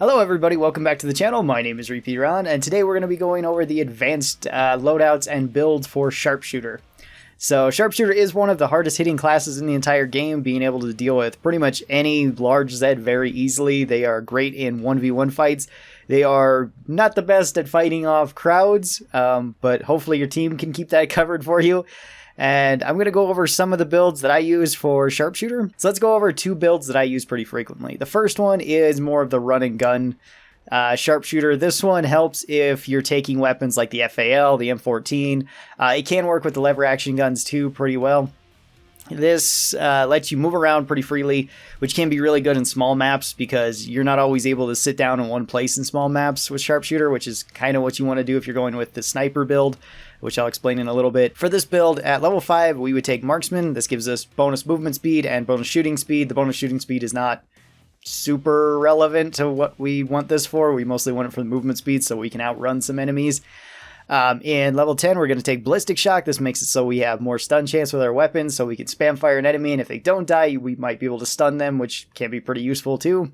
Hello everybody, welcome back to the channel. My name is Repeateron, and today we're going to be going over the advanced loadouts and builds for Sharpshooter. So Sharpshooter is one of the hardest hitting classes in the entire game, being able to deal with pretty much any large Z very easily. They are great in 1v1 fights. They are not the best at fighting off crowds, but hopefully your team can keep that covered for you. And I'm going to go over some of the builds that I use for Sharpshooter. So let's go over two builds that I use pretty frequently. The first one is more of the run and gun Sharpshooter. This one helps if you're taking weapons like the FAL, the M14. It can work with the lever action guns too pretty well. This lets you move around pretty freely, which can be really good in small maps because you're not always able to sit down in one place in small maps with Sharpshooter, which is kind of what you want to do if you're going with the sniper build, which I'll explain in a little bit. For this build, at level 5, we would take Marksman. This gives us bonus movement speed and bonus shooting speed. The bonus shooting speed is not super relevant to what we want this for. We mostly want it for the movement speed so we can outrun some enemies. In level 10, we're going to take Ballistic Shock. This makes it so we have more stun chance with our weapons, so we can spam fire an enemy, and if they don't die, we might be able to stun them, which can be pretty useful too.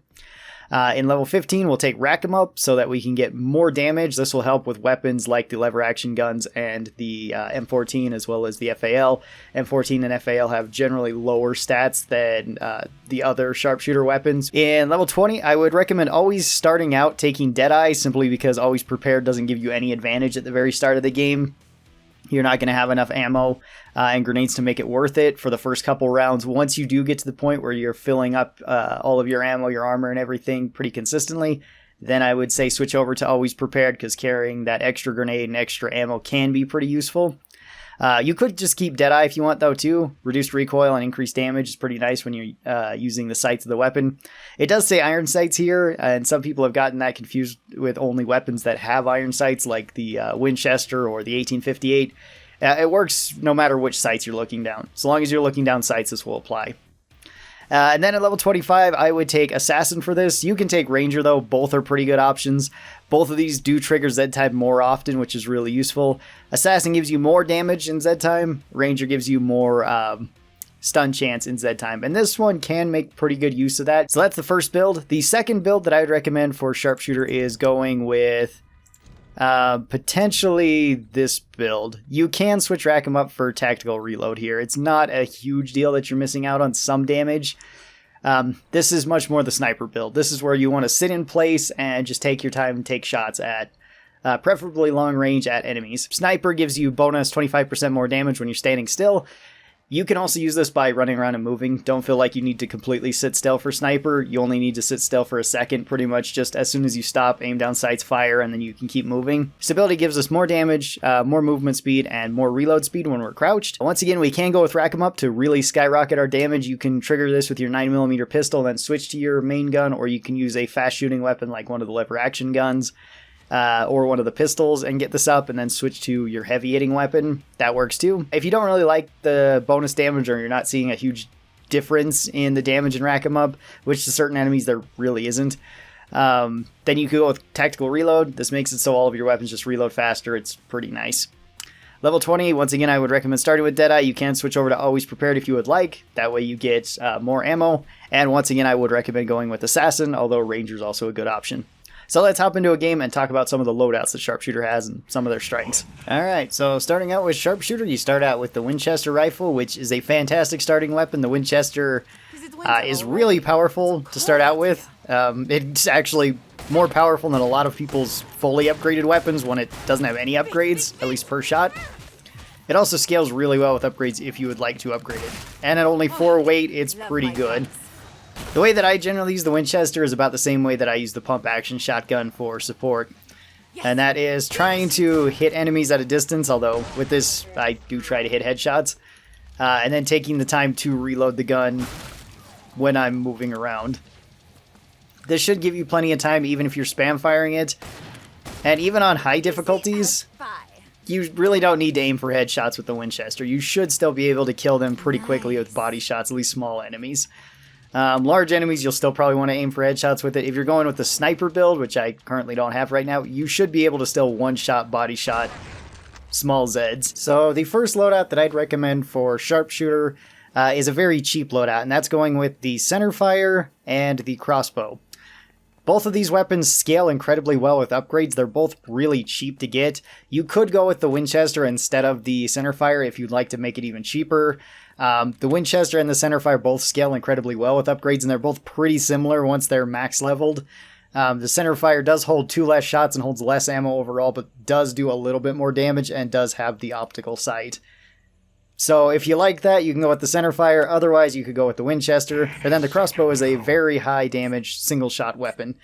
In level 15, we'll take Rack 'em Up so that we can get more damage. This will help with weapons like the lever action guns and the M14 as well as the FAL. M14 and FAL have generally lower stats than the other Sharpshooter weapons. In level 20, I would recommend always starting out taking Deadeye, simply because Always Prepared doesn't give you any advantage at the very start of the game. You're not going to have enough ammo and grenades to make it worth it for the first couple rounds. Once you do get to the point where you're filling up all of your ammo, your armor, and everything pretty consistently, then I would say switch over to Always Prepared, because carrying that extra grenade and extra ammo can be pretty useful. You could just keep Deadeye if you want, though, too. Reduced recoil and increased damage is pretty nice when you're using the sights of the weapon. It does say iron sights here, and some people have gotten that confused with only weapons that have iron sights, like the Winchester or the 1858. It works no matter which sights you're looking down. So long as you're looking down sights, this will apply. And then at level 25, I would take Assassin for this. You can take Ranger, though. Both are pretty good options. Both of these do trigger Z-type more often, which is really useful. Assassin gives you more damage in Z-time. Ranger gives you more stun chance in Z-time. And this one can make pretty good use of that. So that's the first build. The second build that I would recommend for Sharpshooter is going with potentially this build. You can switch Rack 'em Up for Tactical Reload here. It's not a huge deal that you're missing out on some damage. This is much more the sniper build. This is where you want to sit in place and just take your time and take shots at preferably long range at enemies. Sniper gives you bonus 25% more damage when you're standing still. You can also use this by running around and moving. Don't feel like you need to completely sit still for sniper. You only need to sit still for a second, pretty much just as soon as you stop, aim down sights, fire, and then you can keep moving. Stability gives us more damage, more movement speed, and more reload speed when we're crouched. Once again, we can go with Rack 'em Up to really skyrocket our damage. You can trigger this with your 9mm pistol, then switch to your main gun, or you can use a fast shooting weapon like one of the lever action guns. Or one of the pistols and get this up and then switch to your heavy hitting weapon. That works too. If you don't really like the bonus damage or you're not seeing a huge difference in the damage in Rack 'em Up, which to certain enemies there really isn't, then you could go with Tactical Reload. This makes it so all of your weapons just reload faster. It's pretty nice. Level 20, once again, I would recommend starting with Deadeye. You can switch over to Always Prepared if you would like. That way you get more ammo. And once again, I would recommend going with Assassin, although Ranger is also a good option. So let's hop into a game and talk about some of the loadouts that Sharpshooter has and some of their strengths. Alright, so starting out with Sharpshooter, you start out with the Winchester Rifle, which is a fantastic starting weapon. The Winchester is really powerful to start out with. It's actually more powerful than a lot of people's fully upgraded weapons when it doesn't have any upgrades, at least per shot. It also scales really well with upgrades if you would like to upgrade it. And at only 4 weight, it's pretty good. The way that I generally use the Winchester is about the same way that I use the pump action shotgun for support. And that is trying to hit enemies at a distance, although with this I do try to hit headshots. And then taking the time to reload the gun when I'm moving around. This should give you plenty of time even if you're spam firing it. And even on high difficulties, you really don't need to aim for headshots with the Winchester. You should still be able to kill them pretty quickly with body shots, at least small enemies. Large enemies, you'll still probably want to aim for headshots with it. If you're going with the sniper build, which I currently don't have right now, you should be able to still one-shot body shot small Zeds. So the first loadout that I'd recommend for Sharpshooter is a very cheap loadout, and that's going with the Centerfire and the Crossbow. Both of these weapons scale incredibly well with upgrades. They're both really cheap to get. You could go with the Winchester instead of the Centerfire if you'd like to make it even cheaper. The Winchester and the Centerfire both scale incredibly well with upgrades, and they're both pretty similar once they're max leveled. The Centerfire does hold 2 less shots and holds less ammo overall, but does do a little bit more damage and does have the optical sight. So if you like that, you can go with the Centerfire. Otherwise, you could go with the Winchester. And then the Crossbow is a very high damage single shot weapon.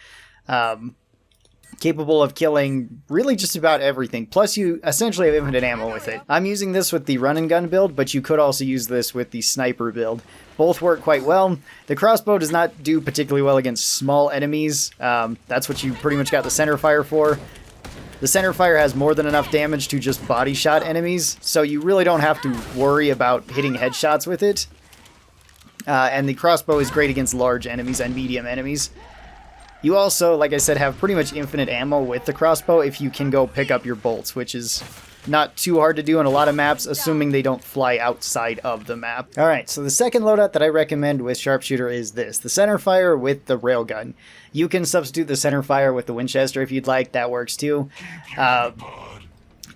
Capable of killing really just about everything. Plus, you essentially have infinite ammo with it. I'm using this with the run and gun build, but you could also use this with the sniper build. Both work quite well. The Crossbow does not do particularly well against small enemies. That's what you pretty much got the Centerfire for. The Centerfire has more than enough damage to just body shot enemies, so you really don't have to worry about hitting headshots with it. And the Crossbow is great against large enemies and medium enemies. You also, like I said, have pretty much infinite ammo with the Crossbow if you can go pick up your bolts, which is not too hard to do in a lot of maps, assuming they don't fly outside of the map. Alright, so the second loadout that I recommend with Sharpshooter is this, the Centerfire with the Railgun. You can substitute the Centerfire with the Winchester if you'd like, that works too.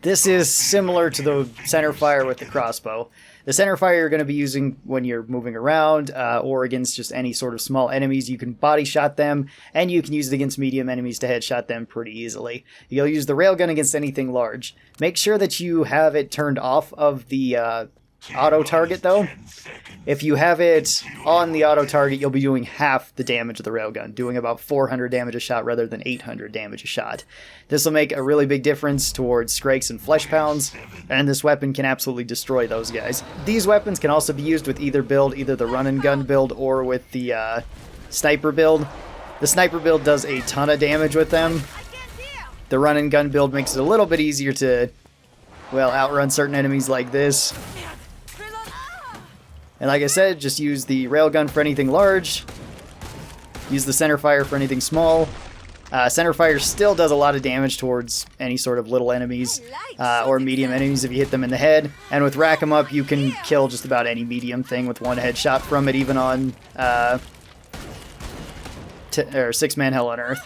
This is similar to the Centerfire with the Crossbow. The Centerfire you're going to be using when you're moving around or against just any sort of small enemies. You can body shot them, and you can use it against medium enemies to headshot them pretty easily. You'll use the Railgun against anything large. Make sure that you have it turned off of the auto target though. If you have it on the auto target, you'll be doing half the damage of the Railgun, doing about 400 damage a shot rather than 800 damage a shot. This will make a really big difference towards Skrakes and Flesh Pounds, and this weapon can absolutely destroy those guys. These weapons can also be used with either build, either the run and gun build or with the sniper build. The sniper build does a ton of damage with them. The run and gun build makes it a little bit easier to, well, outrun certain enemies like this. And like I said, just use the Railgun for anything large. Use the Centerfire for anything small. Centerfire still does a lot of damage towards any sort of little enemies or medium enemies if you hit them in the head. And with Rack 'em Up, you can kill just about any medium thing with one headshot from it, even on 6-man Hell on Earth.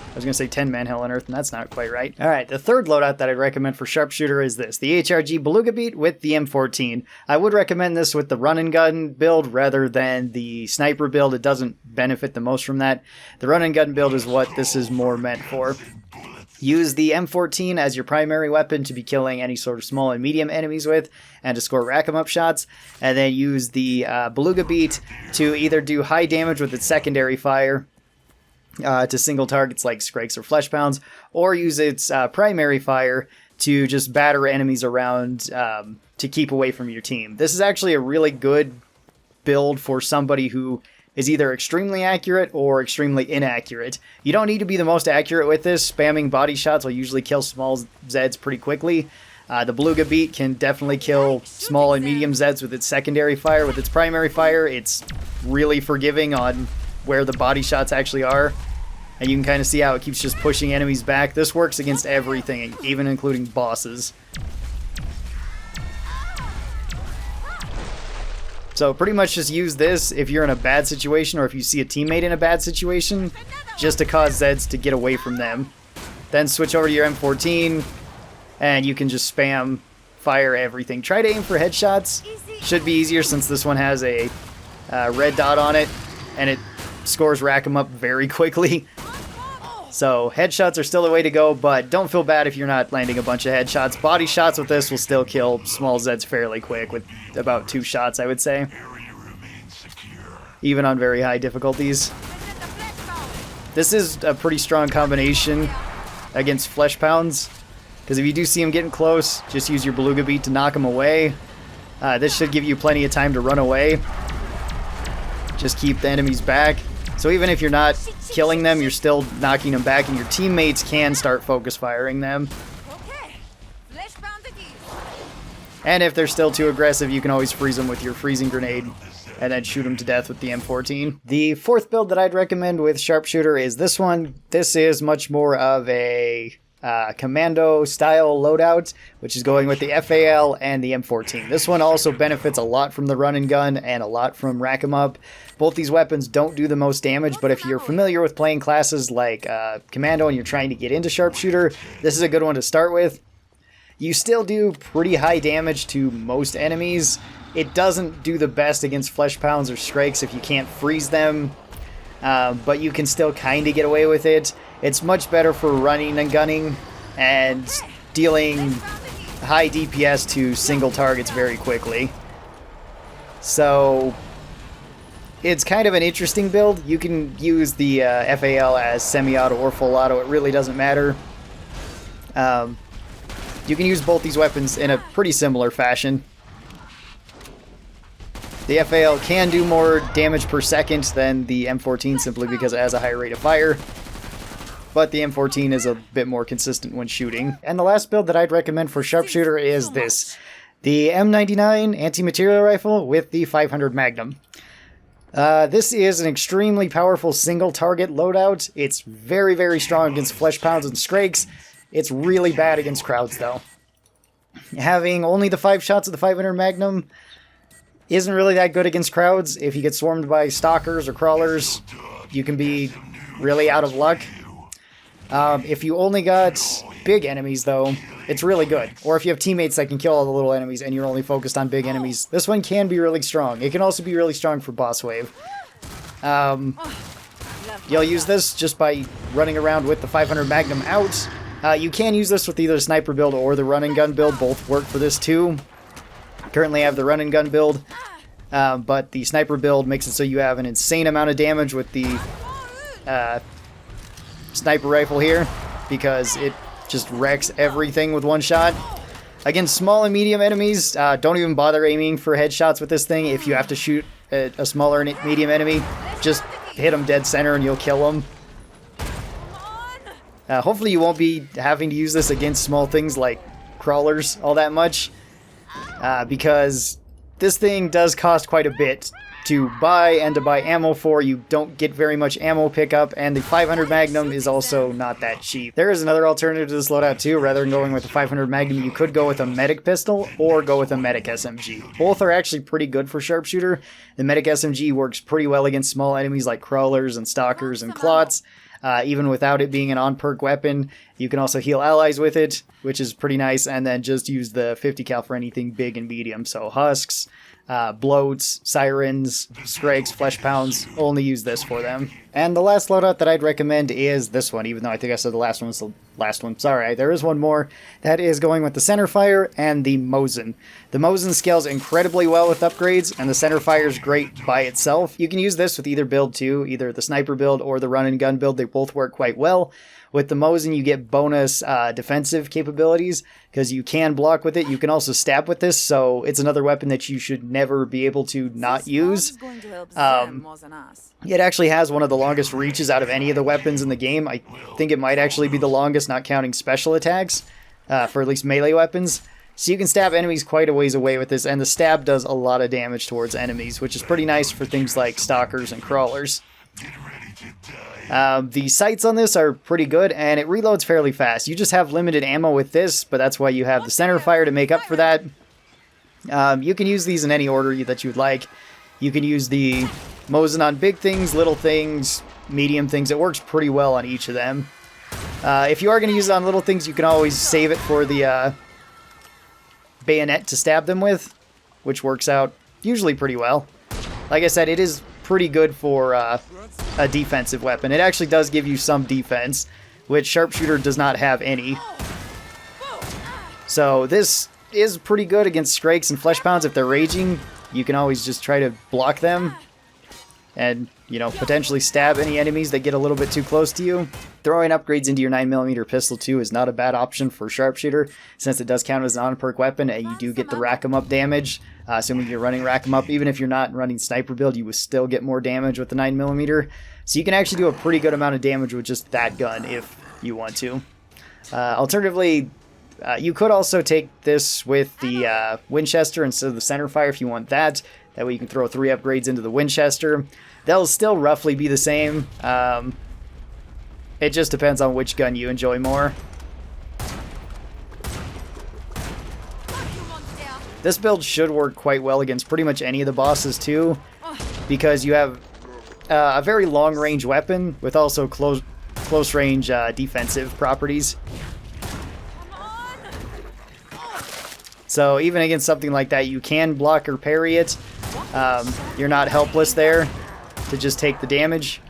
I was going to say 10-man Hell on Earth, and that's not quite right. Alright, the third loadout that I'd recommend for Sharpshooter is this, the HRG Beluga Beat with the M14. I would recommend this with the run and gun build rather than the sniper build. It doesn't benefit the most from that. The run and gun build is what this is more meant for. Use the M14 as your primary weapon to be killing any sort of small and medium enemies with and to score Rack 'em Up shots, and then use the Beluga Beat to either do high damage with its secondary fire to single targets like Skrakes or Flesh Pounds, or use its primary fire to just batter enemies around to keep away from your team. This is actually a really good build for somebody who is either extremely accurate or extremely inaccurate. You don't need to be the most accurate with this. Spamming body shots will usually kill small Zeds pretty quickly. The Beluga Beat can definitely kill small and medium Zeds with its secondary fire. With its primary fire, it's really forgiving on where the body shots actually are. And you can kind of see how it keeps just pushing enemies back. This works against everything, even including bosses. So pretty much just use this if you're in a bad situation or if you see a teammate in a bad situation, just to cause Zeds to get away from them. Then switch over to your M14, and you can just spam fire everything. Try to aim for headshots. Should be easier since this one has a red dot on it, and it scores Rack 'em Up very quickly. So headshots are still the way to go, but don't feel bad if you're not landing a bunch of headshots. Body shots with this will still kill small Zeds fairly quick with about 2 shots, I would say. Even on very high difficulties. This is a pretty strong combination against Flesh Pounds, because if you do see them getting close, just use your Beluga Beat to knock them away. This should give you plenty of time to run away. Just keep the enemies back. So even if you're not killing them, you're still knocking them back, and your teammates can start focus firing them. And if they're still too aggressive, you can always freeze them with your freezing grenade and then shoot them to death with the M14. The fourth build that I'd recommend with Sharpshooter is this one. This is much more of a commando style loadout, which is going with the FAL and the M14. This one also benefits a lot from the run and gun and a lot from rack 'em up. Both these weapons don't do the most damage, but if you're familiar with playing classes like commando and you're trying to get into sharpshooter, this is a good one to start with. You still do pretty high damage to most enemies. It doesn't do the best against flesh pounds or strikes if you can't freeze them, but you can still kind of get away with it. It's much better for running and gunning and dealing high DPS to single targets very quickly. So it's kind of an interesting build. You can use the FAL as semi-auto or full auto. It really doesn't matter. You can use both these weapons in a pretty similar fashion. The FAL can do more damage per second than the M14 simply because it has a higher rate of fire, but the M14 is a bit more consistent when shooting. And the last build that I'd recommend for sharpshooter is this, the M99 Anti-Material Rifle with the 500 Magnum. This is an extremely powerful single target loadout. It's very, very strong against flesh pounds and skrakes. It's really bad against crowds though. Having only the 5 shots of the 500 Magnum isn't really that good against crowds. If you get swarmed by stalkers or crawlers, you can be really out of luck. If you only got big enemies though, it's really good. Or if you have teammates that can kill all the little enemies and you're only focused on big enemies, this one can be really strong. It can also be really strong for boss wave. You'll use this just by running around with the 500 Magnum out. You can use this with either the sniper build or the run and gun build. Both work for this too. Currently I have the run and gun build, but the sniper build makes it so you have an insane amount of damage with the sniper rifle here because it just wrecks everything with one shot. Against small and medium enemies, don't even bother aiming for headshots with this thing. If you have to shoot a smaller and medium enemy, just hit them dead center and you'll kill them. Hopefully you won't be having to use this against small things like crawlers all that much, because this thing does cost quite a bit to buy, and to buy ammo for, you don't get very much ammo pickup, and the 500 Magnum is also not that cheap. There is another alternative to this loadout too. Rather than going with the 500 Magnum, you could go with a medic pistol or go with a medic SMG. Both are actually pretty good for sharpshooter. The medic SMG works pretty well against small enemies like crawlers and stalkers and clots. Even without it being an on-perk weapon, you can also heal allies with it, which is pretty nice, and then just use the 50 cal for anything big and medium. So husks, bloats, sirens, skrakes, flesh pounds, only use this for them. And the last loadout that I'd recommend is this one, even though I think I said the last one was the last one. Sorry, there is one more. That is going with the Centerfire and the Mosin. The Mosin scales incredibly well with upgrades, and the Centerfire is great by itself. You can use this with either build too, either the sniper build or the run and gun build. They both work quite well. With the Mosin, you get bonus defensive capabilities because you can block with it. You can also stab with this, so it's another weapon that you should never be able to not use. It actually has one of the longest reaches out of any of the weapons in the game. I think it might actually be the longest, not counting special attacks, for at least melee weapons. So you can stab enemies quite a ways away with this, and the stab does a lot of damage towards enemies, which is pretty nice for things like stalkers and crawlers. The sights on this are pretty good, and it reloads fairly fast. You just have limited ammo with this, but that's why you have the Centerfire to make up for that. You can use these in any order that you'd like. You can use the Mosin on big things, little things, medium things. It works pretty well on each of them. If you are going to use it on little things, you can always save it for the bayonet to stab them with, which works out usually pretty well. Like I said, it is pretty good for a defensive weapon. It actually does give you some defense, which sharpshooter does not have any. So this is pretty good against skrakes and flesh pounds. If they're raging, you can always just try to block them and, you know, potentially stab any enemies that get a little bit too close to you. Throwing upgrades into your 9mm pistol too is not a bad option for sharpshooter, since it does count as an on-perk weapon and you do get the rack 'em up damage. Assuming you're running rack 'em up, even if you're not running sniper build, you would still get more damage with the 9mm. So you can actually do a pretty good amount of damage with just that gun if you want to. Alternatively, you could also take this with the Winchester instead of the Centerfire if you want that. That way you can throw 3 upgrades into the Winchester. They'll still roughly be the same. It just depends on which gun you enjoy more. This build should work quite well against pretty much any of the bosses too, because you have a very long range weapon with also close range defensive properties. So even against something like that, you can block or parry it. You're not helpless there to just take the damage.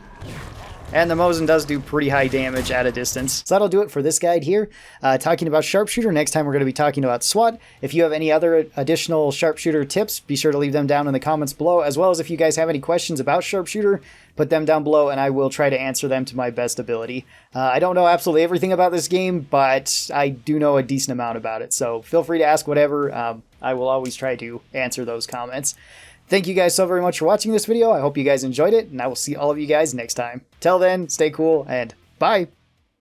And the Mosin does do pretty high damage at a distance. So that'll do it for this guide here. Talking about Sharpshooter, next time we're going to be talking about SWAT. If you have any other additional Sharpshooter tips, be sure to leave them down in the comments below, as well as if you guys have any questions about Sharpshooter, put them down below and I will try to answer them to my best ability. I don't know absolutely everything about this game, but I do know a decent amount about it. So feel free to ask whatever. I will always try to answer those comments. Thank you guys so very much for watching this video. I hope you guys enjoyed it, and I will see all of you guys next time. Till then, stay cool, and bye!